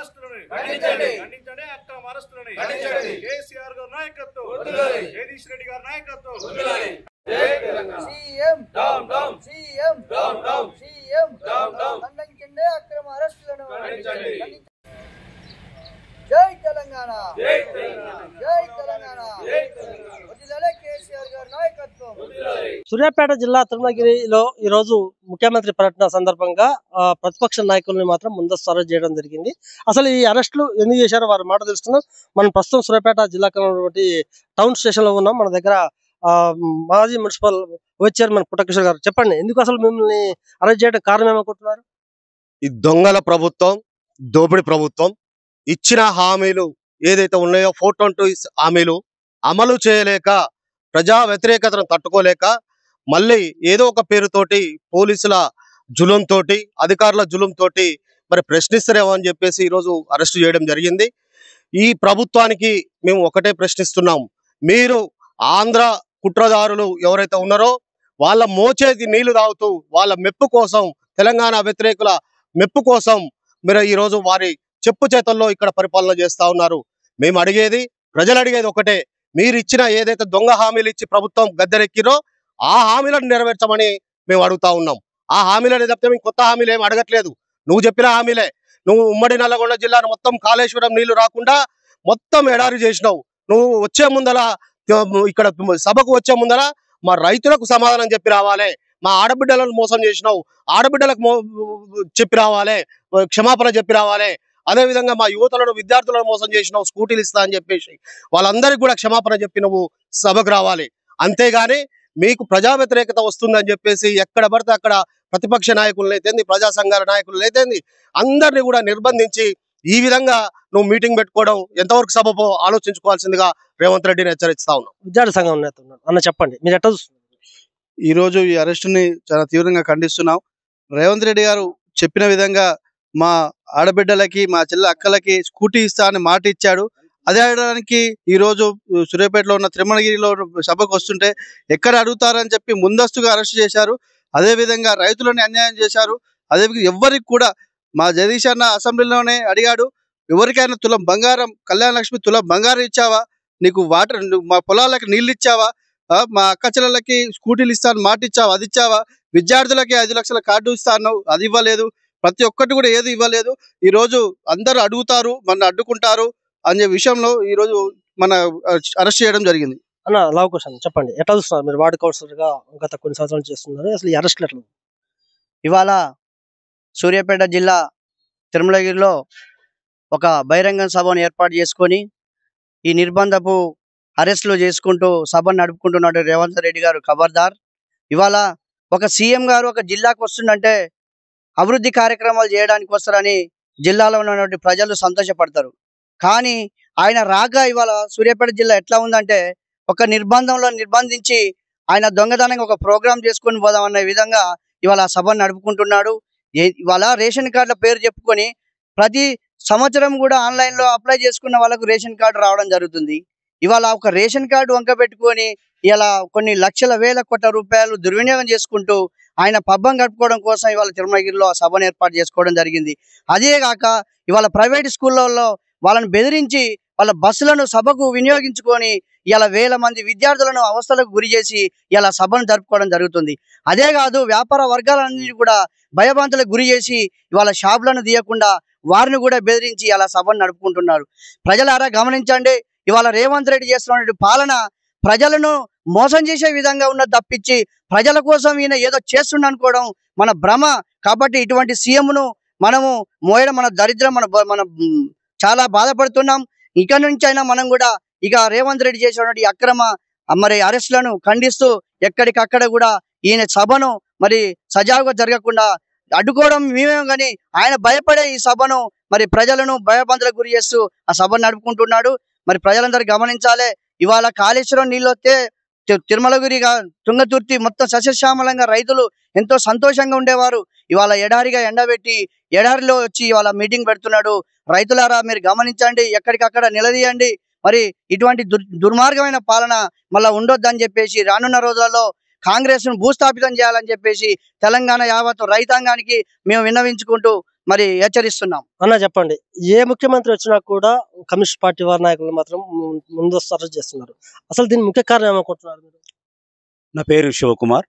అరెస్టులని ఖండించండి, అక్రమ అరెస్టులని ఖండించండి. కేసీఆర్ గారి నాయకత్వం, జగదీష్ రెడ్డి గారి నాయకత్వం. CM down down, CM down down, CM down down, ఖండించండి అక్రమ అరెస్టులను ఖండించండి. జై తెలంగాణ, జై తెలంగాణ, జై తెలంగాణ, జై తెలంగాణ. వదిలాలే కేసీఆర్ గారి నాయకత్వం. సూర్యాపేట జిల్లా తిరుమలగిరిలో ఈ రోజు ముఖ్యమంత్రి పర్యటన సందర్భంగా ప్రతిపక్ష నాయకుల్ని మాత్రం ముందస్తు అరెస్ట్ చేయడం జరిగింది. అసలు ఈ అరెస్టులు ఎందుకు చేశారో వారి మాట తెలుసుకున్నాం. మనం ప్రస్తుతం సూర్యాపేట జిల్లా టౌన్ స్టేషన్ లో ఉన్నాం. మన దగ్గర మాజీ మున్సిపల్ వైస్ చైర్మన్ పుట్టకిషోర్ గారు, చెప్పండి ఎందుకు అసలు మిమ్మల్ని అరెస్ట్ చేయడం కారణం ఏమనుకుంటున్నారు? ఈ దొంగల ప్రభుత్వం, దోపిడి ప్రభుత్వం ఇచ్చిన హామీలు ఏదైతే ఉన్నాయో 420 హామీలు అమలు చేయలేక, ప్రజా వ్యతిరేకతను తట్టుకోలేక, మళ్ళీ ఏదో ఒక పేరుతోటి పోలీసుల జులంతోటి, అధికారుల జులంతోటి మరి ప్రశ్నిస్తారేమో అని చెప్పేసి ఈరోజు అరెస్టు చేయడం జరిగింది. ఈ ప్రభుత్వానికి మేము ఒకటే ప్రశ్నిస్తున్నాం. మీరు ఆంధ్ర కుట్రదారులు ఎవరైతే ఉన్నారో వాళ్ళ మోచేతి నీళ్లు తాగుతూ వాళ్ళ మెప్పు కోసం, తెలంగాణ వ్యతిరేకుల మెప్పు కోసం మీరు ఈరోజు వారి చెప్పు చేతల్లో ఇక్కడ పరిపాలన చేస్తా ఉన్నారు. మేము అడిగేది, ప్రజలు అడిగేది ఒకటే, మీరు ఇచ్చిన ఏదైతే దొంగ హామీలు ఇచ్చి ప్రభుత్వం గద్దెరెక్కిరో ఆ హామీలను నెరవేర్చమని మేము అడుగుతా ఉన్నాం. ఆ హామీలను తప్పితే మేము కొత్త హామీలు ఏమి అడగట్లేదు. నువ్వు చెప్పిన హామీలే. నువ్వు ఉమ్మడి నల్లగొండ జిల్లాను మొత్తం కాళేశ్వరం నీళ్లు రాకుండా మొత్తం ఎడారి చేసినావు. నువ్వు వచ్చే ముందల ఇక్కడ సభకు వచ్చే ముందర మా రైతులకు సమాధానం చెప్పి రావాలి. మా ఆడబిడ్డలను మోసం చేసినావు, ఆడబిడ్డలకు చెప్పి రావాలి, క్షమాపణ చెప్పి రావాలి. అదేవిధంగా మా యువతలను, విద్యార్థులను మోసం చేసినావు, స్కూటీలు ఇస్తా అని చెప్పేసి వాళ్ళందరికీ కూడా క్షమాపణ చెప్పి నువ్వు సభకు రావాలి. అంతేగాని మీకు ప్రజా వ్యతిరేకత వస్తుందని చెప్పేసి ఎక్కడ పడితే అక్కడ ప్రతిపక్ష నాయకులను అయితేంది, ప్రజా సంఘాల నాయకులను అయితేంది అందరినీ కూడా నిర్బంధించి ఈ విధంగా నువ్వు మీటింగ్ పెట్టుకోవడం ఎంతవరకు సబబో ఆలోచించుకోవాల్సిందిగా రేవంత్ రెడ్డిని హెచ్చరిస్తా ఉన్నాం. విద్యార్థి సంఘం నేత ఉన్నారు అన్న, చెప్పండి మీరు ఎట్లా చూస్తున్నారు? ఈ రోజు ఈ అరెస్టుని చాలా తీవ్రంగా ఖండిస్తున్నాం. రేవంత్ రెడ్డి గారు చెప్పిన విధంగా మా ఆడబిడ్డలకి, మా చెల్లె అక్కలకి స్కూటీ ఇస్తా అని మాట ఇచ్చాడు. అదే అడగడానికి ఈ రోజు సూర్యాపేటలో ఉన్న తిరుమలగిరిలో సభకు వస్తుంటే ఎక్కడ అడుగుతారని చెప్పి ముందస్తుగా అరెస్ట్ చేశారు. అదే విధంగా రైతులను అన్యాయం చేశారు. అదే ఎవరికి కూడా మా జగదీష్ అన్న అసెంబ్లీలోనే అడిగాడు, ఎవరికైనా తులం బంగారం, కళ్యాణ లక్ష్మి తులం బంగారం ఇచ్చావా, నీకు వాటర్, మా పొలాలకి నీళ్ళు ఇచ్చావా, మా అక్క చెల్లెలకి స్కూటీలు ఇస్తాను మాట ఇచ్చావా, అది ఇచ్చావా, విద్యార్థులకి 5 లక్షల కార్డు ఇస్తాను అది ఇవ్వలేదు, ప్రతి ఒక్కటి కూడా ఏది ఇవ్వలేదు. ఈ రోజు అందరూ అడుగుతారు, మన అడ్డుకుంటారు అనే విషయంలో ఈ రోజు మన అరెస్ట్ చేయడం జరిగింది. అన్న లవ్ క్వశ్చన్, చెప్పండి ఎట్లా చూస్తున్నారు? మీరు వార్డు కౌన్సిలర్ గా గత కొన్ని సంవత్సరాలు చేస్తున్నారు. అసలు ఈ అరెస్ట్లు ఎట్లా? ఇవాళ సూర్యాపేట జిల్లా తిరుమలగిరిలో ఒక బహిరంగ సభను ఏర్పాటు చేసుకొని ఈ నిర్బంధపు అరెస్టులు చేసుకుంటూ సభను నడుపుకుంటున్నాడు రేవంత్ రెడ్డి గారు. ఖబర్దార్, ఇవాళ ఒక సీఎం గారు ఒక జిల్లాకు వస్తుందంటే అభివృద్ధి కార్యక్రమాలు చేయడానికి వస్తారని జిల్లాలో ఉన్నటువంటి ప్రజలు సంతోషపడతారు. కానీ ఆయన రాక ఇవాళ సూర్యాపేట జిల్లా ఎట్లా ఉందంటే ఒక నిర్బంధంలో నిర్బంధించి ఆయన దొంగతనంగా ఒక ప్రోగ్రాం చేసుకొని పోదామన్న విధంగా ఇవాళ సభను నడుపుకుంటున్నాడు. ఇవాళ రేషన్ కార్డుల పేరు చెప్పుకొని ప్రతి సంవత్సరం కూడా ఆన్లైన్లో అప్లై చేసుకున్న వాళ్ళకు రేషన్ కార్డు రావడం జరుగుతుంది. ఇవాళ ఒక రేషన్ కార్డు వంక పెట్టుకొని ఇలా కొన్ని లక్షల వేల కోట్ల రూపాయలు దుర్వినియోగం చేసుకుంటూ ఆయన పబ్బం గడుపుకోవడం కోసం ఇవాళ తిరుమలగిరిలో సభను ఏర్పాటు చేసుకోవడం జరిగింది. అదే కాక ఇవాళ ప్రైవేట్ స్కూళ్ళల్లో వాళ్ళని బెదిరించి వాళ్ళ బస్సులను సభకు వినియోగించుకొని ఇలా వేల మంది విద్యార్థులను అవస్థలకు గురి చేసి ఇలా సభను జరుపుకోవడం జరుగుతుంది. అదే కాదు, వ్యాపార వర్గాలన్నింటినీ కూడా భయభ్రాంతులకు గురి చేసి ఇవాళ షాపులను తీయకుండా వారిని కూడా బెదిరించి అలా సభను నడుపుకుంటున్నారు. ప్రజలారా గమనించండి, ఇవాళ రేవంత్ రెడ్డి చేస్తున్న పాలన ప్రజలను మోసం చేసే విధంగా ఉన్నది తప్పించి ప్రజల కోసం ఈయన ఏదో చేస్తుండ అనుకోవడం మన భ్రమ. కాబట్టి ఇటువంటి సీఎంను మనము మోయడం మన దరిద్రం, మన చాలా బాధపడుతున్నాం. ఇక నుంచి అయినా మనం కూడా ఇక రేవంత్ రెడ్డి చేసినటువంటి అక్రమ మరి అరెస్టులను ఖండిస్తూ ఎక్కడికక్కడ కూడా ఈయన సభను మరి సజావుగా జరగకుండా అడ్డుకోవడం మేమేమో కానీ ఆయన భయపడే ఈ సభను మరి ప్రజలను భయబంధలకు గురి చేస్తూ ఆ సభను నడుపుకుంటున్నాడు. మరి ప్రజలందరూ గమనించాలి, ఇవాళ కాళేశ్వరం నీళ్ళు వస్తే తిరుమలగిరిగా తుంగతుర్తి మొత్తం సస్యశ్యామలంగా రైతులు ఎంతో సంతోషంగా ఉండేవారు. ఇవాళ ఎడారిగా ఎండబెట్టి ఎడారిలో వచ్చి ఇవాళ మీటింగ్ పెడుతున్నాడు. రైతులారా మీరు గమనించండి, ఎక్కడికక్కడ నిలదీయండి. మరి ఇటువంటి దుర్మార్గమైన పాలన మళ్ళీ ఉండొద్దని చెప్పేసి రానున్న రోజులలో కాంగ్రెస్ ను భూస్థాపితం చేయాలని చెప్పేసి తెలంగాణ యావత్ రైతాంగానికి మేము విన్నవించుకుంటూ మరి హెచ్చరిస్తున్నాం. అన్న చెప్పండి, ఏ ముఖ్యమంత్రి వచ్చినా కూడా కమ్యూనిస్ట్ పార్టీ వారి నాయకులు మాత్రం ముందస్తు అరెస్ట్ చేస్తున్నారు. అసలు దీని ముఖ్య కారణం ఏమనుకుంటున్నారు మీరు? నా పేరు శివకుమార్,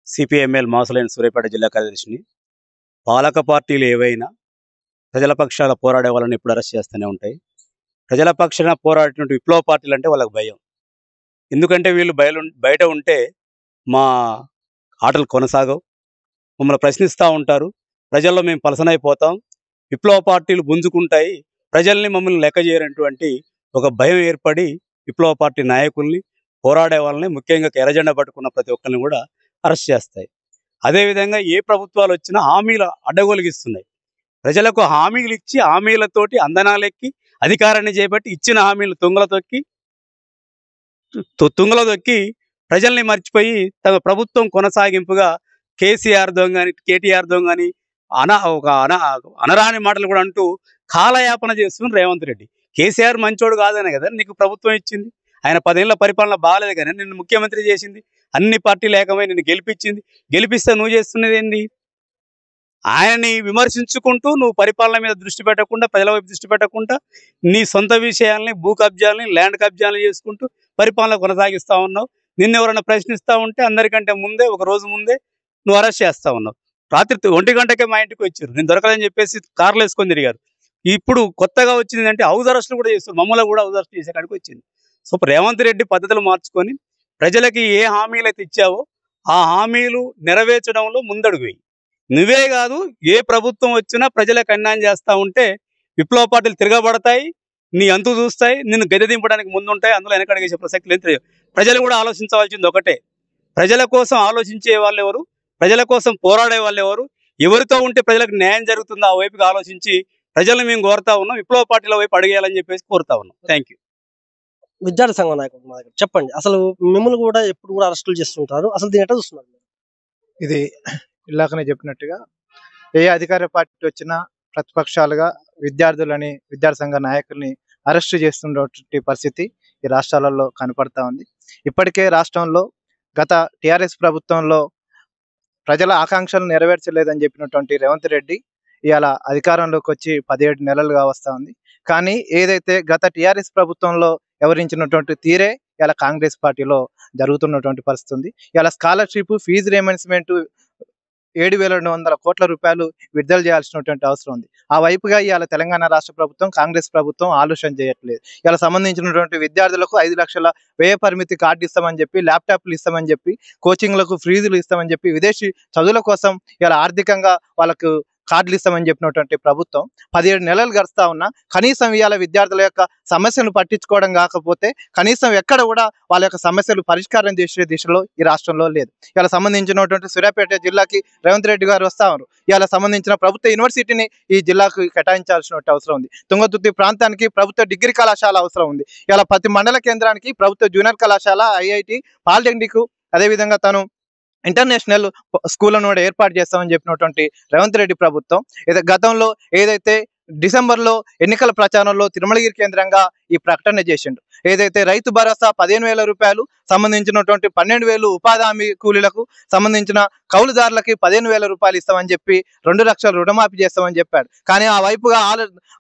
సిపిఎంఎల్ మాసలైన సూర్యాపేట జిల్లా కార్యదర్శిని. పాలక పార్టీలు ఏవైనా ప్రజల పక్షాల పోరాడే వాళ్ళని ఎప్పుడు అరెస్ట్ చేస్తూనే ఉంటాయి. ప్రజల పక్షాన పోరాడినటువంటి విప్లవ పార్టీలు అంటే వాళ్ళకి భయం. ఎందుకంటే వీళ్ళు బయట ఉంటే మా ఆటలు కొనసాగవు, మమ్మల్ని ప్రశ్నిస్తూ ఉంటారు, ప్రజల్లో మేము పలసనైపోతాం, విప్లవ పార్టీలు గుంజుకుంటాయి, ప్రజల్ని మమ్మల్ని లెక్క చేయనటువంటి ఒక భయం ఏర్పడి విప్లవ పార్టీ నాయకుల్ని, పోరాడే వాళ్ళని, ముఖ్యంగా ఎర్రజెండా పట్టుకున్న ప్రతి ఒక్కరిని కూడా అరెస్ట్ చేస్తాయి. అదేవిధంగా ఏ ప్రభుత్వాలు వచ్చినా హామీలు అడ్డగొలిగిస్తున్నాయి. ప్రజలకు హామీలు ఇచ్చి హామీలతోటి అందనాలెక్కి అధికారాన్ని చేపట్టి ఇచ్చిన హామీలు తుంగలో దొక్కి ప్రజల్ని మర్చిపోయి తమ ప్రభుత్వం కొనసాగింపుగా కేసీఆర్ దొంగని, కేటీఆర్ దొంగని అనరాని మాటలు కూడా అంటూ కాలయాపన చేస్తున్న రేవంత్ రెడ్డి. కేసీఆర్ మంచోడు కాదనే కదా నీకు ప్రభుత్వం ఇచ్చింది, ఆయన 10 ఏళ్ల పరిపాలన బాగాలేదు కానీ నిన్ను ముఖ్యమంత్రి చేసింది, అన్ని పార్టీలు ఏకమై నిన్ను గెలిపించింది. గెలిపిస్తే నువ్వు చేస్తున్నది ఏంది? ఆయనని విమర్శించుకుంటూ నువ్వు పరిపాలన మీద దృష్టి పెట్టకుండా, ప్రజల వైపు దృష్టి పెట్టకుండా నీ సొంత విషయాల్ని, భూ కబ్జాలని, ల్యాండ్ కబ్జాలని చేసుకుంటూ పరిపాలన కొనసాగిస్తూ ఉన్నావు. నిన్ను ఎవరైనా ప్రశ్నిస్తూ ఉంటే అందరికంటే ముందే, ఒక రోజు ముందే నువ్వు అరెస్ట్ చేస్తూ ఉన్నావు. రాత్రి 1 గంటకే మా ఇంటికి వచ్చారు, నేను దొరకదని చెప్పేసి కార్లు వేసుకొని తిరిగారు. ఇప్పుడు కొత్తగా వచ్చింది అంటే హౌస్ అరెస్టులు కూడా చేస్తారు, మమ్మల్ని కూడా హౌస్ అరెస్ట్ చేసే కాడికి వచ్చింది. సో రేవంత్ రెడ్డి పద్ధతులు మార్చుకొని ప్రజలకి ఏ హామీలు అయితే ఇచ్చావో ఆ హామీలు నెరవేర్చడంలో ముందడుగు వేయి. నువ్వే కాదు, ఏ ప్రభుత్వం వచ్చినా ప్రజలకు అన్యాయం చేస్తూ ఉంటే విప్లవ పార్టీలు తిరగబడతాయి, నీ అంతు చూస్తాయి, నిన్ను గద్దె దింపడానికి ముందుంటాయి. అందులో వెనకడిగేసే ప్రసక్తి లేదు. ప్రజలు కూడా ఆలోచించవలసింది ఒకటే, ప్రజల కోసం ఆలోచించే వాళ్ళు ఎవరు, ప్రజల కోసం పోరాడే వాళ్ళు ఎవరు, ఎవరితో ఉంటే ప్రజలకు న్యాయం జరుగుతుందో ఆ వైపుకి ఆలోచించి ప్రజలను మేము కోరుతా ఉన్నాం, విప్లవ పార్టీల వైపు అడిగేయాలని చెప్పేసి కోరుతా ఉన్నాం. Thank you. విద్యార్థి సంఘం నాయకుడు మా దగ్గర చెప్పండి, అసలు మిమ్మల్ని కూడా ఎప్పుడు కూడా అరెస్టులు చేస్తుంటారు, అసలు దీని ఎట్లా చూస్తున్నారు? ఇది ఇలాగనే చెప్పినట్టుగా ఏ అధికార పార్టీ వచ్చినా ప్రతిపక్షాలుగా విద్యార్థి సంఘ నాయకుల్ని అరెస్ట్ చేస్తున్నటువంటి పరిస్థితి ఈ రాష్ట్రాలలో కనపడతా ఉంది. ఇప్పటికే రాష్ట్రంలో గత టిఆర్ఎస్ ప్రభుత్వంలో ప్రజల ఆకాంక్షలు నెరవేర్చలేదని చెప్పినటువంటి రేవంత్ రెడ్డి ఇవాళ అధికారంలోకి వచ్చి 17 నెలలుగా వస్తూ ఉంది. కానీ ఏదైతే గత టిఆర్ఎస్ ప్రభుత్వంలో వివరించినటువంటి తీరే ఇలా కాంగ్రెస్ పార్టీలో జరుగుతున్నటువంటి పరిస్థితి ఉంది. ఇలా స్కాలర్షిప్, ఫీజు రియంబర్స్మెంట్ 7,200 కోట్ల రూపాయలు విడుదల చేయాల్సినటువంటి అవసరం ఉంది. ఆ వైపుగా ఇవాళ తెలంగాణ రాష్ట్ర ప్రభుత్వం, కాంగ్రెస్ ప్రభుత్వం ఆలోచన చేయట్లేదు. ఇలా సంబంధించినటువంటి విద్యార్థులకు 5 లక్షల వ్యయ పరిమితి కార్డు ఇస్తామని చెప్పి, ల్యాప్టాప్లు ఇస్తామని చెప్పి, కోచింగ్లకు ఫీజులు ఇస్తామని చెప్పి, విదేశీ చదువుల కోసం ఇలా ఆర్థికంగా వాళ్ళకు కార్డులు ఇస్తామని చెప్పినటువంటి ప్రభుత్వం 17 నెలలు గడుస్తా ఉన్నా కనీసం ఇవాళ విద్యార్థుల యొక్క సమస్యలు పట్టించుకోవడం కాకపోతే కనీసం ఎక్కడ కూడా వాళ్ళ యొక్క సమస్యలు పరిష్కారం చేసే దిశలో ఈ రాష్ట్రంలో లేదు. ఇలా సంబంధించినటువంటి సూర్యాపేట జిల్లాకి రేవంత్ రెడ్డి గారు వస్తా ఉన్నారు. ఇలా సంబంధించిన ప్రభుత్వ యూనివర్సిటీని ఈ జిల్లాకు కేటాయించాల్సిన అవసరం ఉంది. తుంగతుర్తి ప్రాంతానికి ప్రభుత్వ డిగ్రీ కళాశాల అవసరం ఉంది. ఇలా ప్రతి మండల కేంద్రానికి ప్రభుత్వ జూనియర్ కళాశాల, ఐఐటి, పాలిటెక్నిక్, అదేవిధంగా తను ఇంటర్నేషనల్ స్కూళ్ళను కూడా ఏర్పాటు చేస్తామని చెప్పినటువంటి రేవంత్ రెడ్డి ప్రభుత్వం గతంలో ఏదైతే డిసెంబర్లో ఎన్నికల ప్రచారంలో తిరుమలగిరి కేంద్రంగా ఈ ప్రకటన చేసిండు. ఏదైతే రైతు భరోసా 15,000 రూపాయలు సంబంధించినటువంటి 12,000 ఉపాధి హామీ కూలీలకు సంబంధించిన కౌలుదారులకి 15,000 రూపాయలు ఇస్తామని చెప్పి 2 లక్షల రుణమాఫీ చేస్తామని చెప్పాడు. కానీ ఆ వైపుగా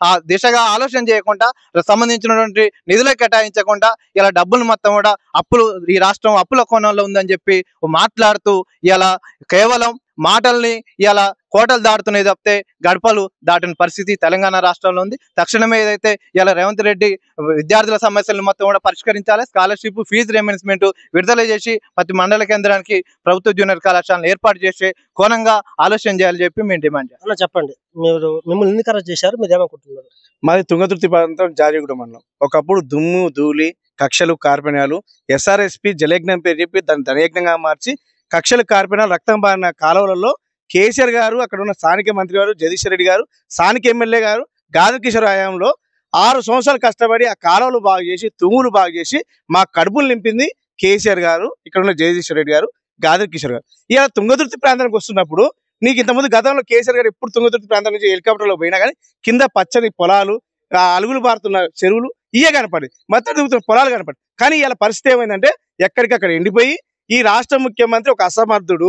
ఆ దిశగా ఆలోచన చేయకుండా, సంబంధించినటువంటి నిధులు కేటాయించకుండా ఇలా డబ్బులు మొత్తం కూడా ఈ రాష్ట్రం అప్పుల కోణంలో ఉందని చెప్పి మాట్లాడుతూ ఇలా కేవలం మాటల్ని ఇలా కోటలు దాటుతున్నాయి తప్పితే గడపలు దాటిన పరిస్థితి తెలంగాణ రాష్ట్రంలో ఉంది. తక్షణమే ఏదైతే ఇలా రేవంత్ రెడ్డి విద్యార్థుల సమస్యలను మొత్తం కూడా పరిష్కరించాలి, స్కాలర్షిప్, ఫీజు రియంబర్స్మెంట్ విడుదల చేసి ప్రతి మండల కేంద్రానికి ప్రభుత్వ జూనియర్ కళాశాలను ఏర్పాటు చేసే కోణంగా ఆలోచన చేయాలని చెప్పి మేము డిమాండ్ చేస్తాం. చెప్పండి, మిమ్మల్ని ఎందుకు అరెస్ట్ చేశారు, మీరు ఏమనుకుంటున్నారు? మాది తుంగతుర్తి ప్రాంతం, జాజిగూడ మండలం. ఒకప్పుడు దుమ్ము ధూళి, కక్షలు, కార్పణ్యాలు, ఎస్ఆర్ఎస్పి జలయజ్ఞం పేరు చెప్పి దాన్ని ధనయజ్ఞంగా మార్చి కక్షలు, కార్పణ్యాలు, రక్తం బారిన కాలువలలో కేసీఆర్ గారు, అక్కడ ఉన్న స్థానిక మంత్రి గారు జగదీశ్వర్ రెడ్డి గారు, స్థానిక ఎమ్మెల్యే గారు గాదర్ కిషోర్ హయాంలో 6 సంవత్సరాలు కష్టపడి ఆ కాలువలు బాగు చేసి, తుమ్ములు బాగు చేసి మా కడుపులు నింపింది కేసీఆర్ గారు, ఇక్కడ ఉన్న జగదీశ్వర్ రెడ్డి గారు, గాదర్ కిషోర్ గారు. ఇలా తుంగతుర్తి ప్రాంతానికి వస్తున్నప్పుడు నీకు ఇంతకుముందు గతంలో కేసీఆర్ గారు ఎప్పుడు తుంగతుర్తి ప్రాంతం నుంచి హెలికాప్టర్లో పోయినా కానీ కింద పచ్చని పొలాలు, అలుగులు పారుతున్న చెరువులు ఇవే కనపడి, మత్తడి దిగుతున్న పొలాలు కనపడి. కానీ ఇలా పరిస్థితి ఏమైందంటే ఎక్కడికక్కడ ఎండిపోయి ఈ రాష్ట్ర ముఖ్యమంత్రి ఒక అసమర్థుడు,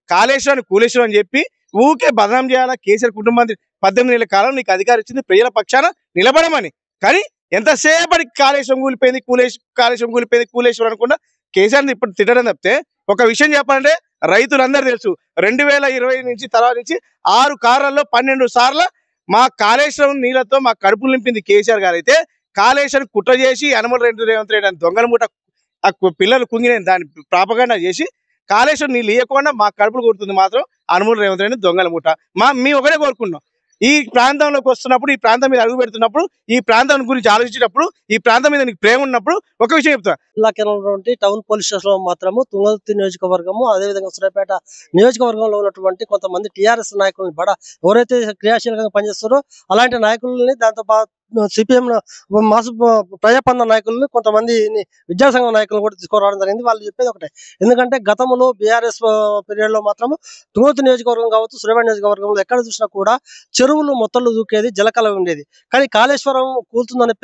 కాళేశ్వరాన్ని కూలేశ్వరం అని చెప్పి ఊకే బదనాం చేయాలా కేసీఆర్ కుటుంబానికి 18 ఏళ్ల కాలం నీకు అధికారం ఇచ్చింది ప్రజల పక్షాన నిలబడమని. కానీ ఎంతసేపటి కాళేశ్వరం కూలిపోయింది కూలేశ్వరం అనుకుండా కేసీఆర్ని ఇప్పుడు తిట్టడం తప్పితే ఒక విషయం చెప్పాలంటే రైతులందరూ తెలుసు 2020 నుంచి తర్వాత నుంచి 6 కార్లలో 12 సార్లు మా కాళేశ్వరం నీళ్లతో మా కడుపులు నింపింది కేసీఆర్ గారు. అయితే కాళేశ్వరం కుట్ర చేసి యనమల రేవంత్ రెడ్డి అని దొంగల మూట ఆ పిల్లలు కుంగిన దాన్ని ప్రాపగండా చేసి కాళేశ్వరం నీళ్ళు ఇవ్వకుండా మా కడుపులు కొడుతుంది మాత్రం యనమల రేవంత్ రెడ్డి దొంగల మూట. మేము ఒకటే కోరుకున్నాం, ఈ ప్రాంతంలోకి వస్తున్నప్పుడు, ఈ ప్రాంతం మీద అడుగు పెడుతున్నప్పుడు, ఈ ప్రాంతం గురించి ఆలోచించినప్పుడు, ఈ ప్రాంతం మీద నీకు ప్రేమ ఉన్నప్పుడు ఒక విషయం చెప్తా. జిల్లా కేంద్రంలో టౌన్ పోలీస్ స్టేషన్ లో మాత్రము తుంగతుర్తి నియోజకవర్గము, అదేవిధంగా సూర్యాపేట నియోజకవర్గంలో ఉన్నటువంటి కొంతమంది టీఆర్ఎస్ నాయకుల్ని ఎవరైతే క్రియాశీలకంగా పనిచేస్తారో అలాంటి నాయకుల్ని, దాంతో పాటు సిపిఎం మాసు ప్రజాపంద నాయకులను, కొంతమంది విద్యాసంఘం నాయకులను కూడా తీసుకురావడం జరిగింది. వాళ్ళు చెప్పేది ఒకటే, ఎందుకంటే గతంలో బీఆర్ఎస్ పీరియడ్ లో మాత్రము తుంగతుర్తి నియోజకవర్గం కావచ్చు, సూర్యాపేట నియోజకవర్గంలో ఎక్కడ చూసినా కూడా చెరువులు మొత్తలు దూకేది, జలకళ ఉండేది. కానీ కాళేశ్వరం కూలుతుందనే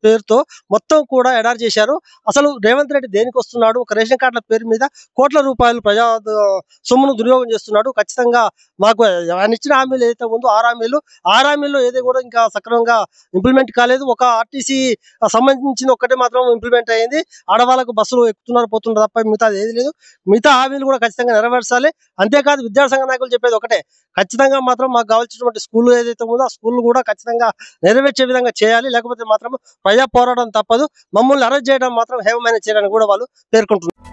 పేరుతో మొత్తం కూడా ఎడారి చేశారు. అసలు రేవంత్ రెడ్డి దేనికి వస్తున్నాడు? ఒక రేషన్ కార్డుల పేరు మీద కోట్ల రూపాయలు ప్రజా సొమ్మును దుర్యోగం చేస్తున్నాడు. ఖచ్చితంగా మాకు ఆయన ఇచ్చిన హామీలు ఏదైతే ఉందో 6 హామీల్లో ఏది కూడా ఇంకా సక్రమంగా ఇంప్లిమెంట్ కాలేదు. ఒక ఆర్టీసీ సంబంధించిన ఒక్కటే మాత్రం ఇంప్లిమెంట్ అయ్యింది. ఆడవాళ్ళకు బస్సులు ఎక్కుతున్నారు పోతున్నారు తప్ప మిగతాది ఏది లేదు. మిగతా హామీలు కూడా ఖచ్చితంగా నెరవేర్చాలి. అంతేకాదు విద్యాసంఘ నాయకులు చెప్పేది ఒకటే, ఖచ్చితంగా మాత్రం మాకు కావాల్సినటువంటి స్కూల్ ఏదైతే ఉందో ఆ స్కూల్ కూడా ఖచ్చితంగా నెరవేర్చే విధంగా చేయాలి. లేకపోతే మాత్రం ప్రజా పోరాటం తప్పదు. మమ్మల్ని అరెస్ట్ చేయడం మాత్రం హేమమైన చర్య అని కూడా వాళ్ళు పేర్కొంటున్నారు.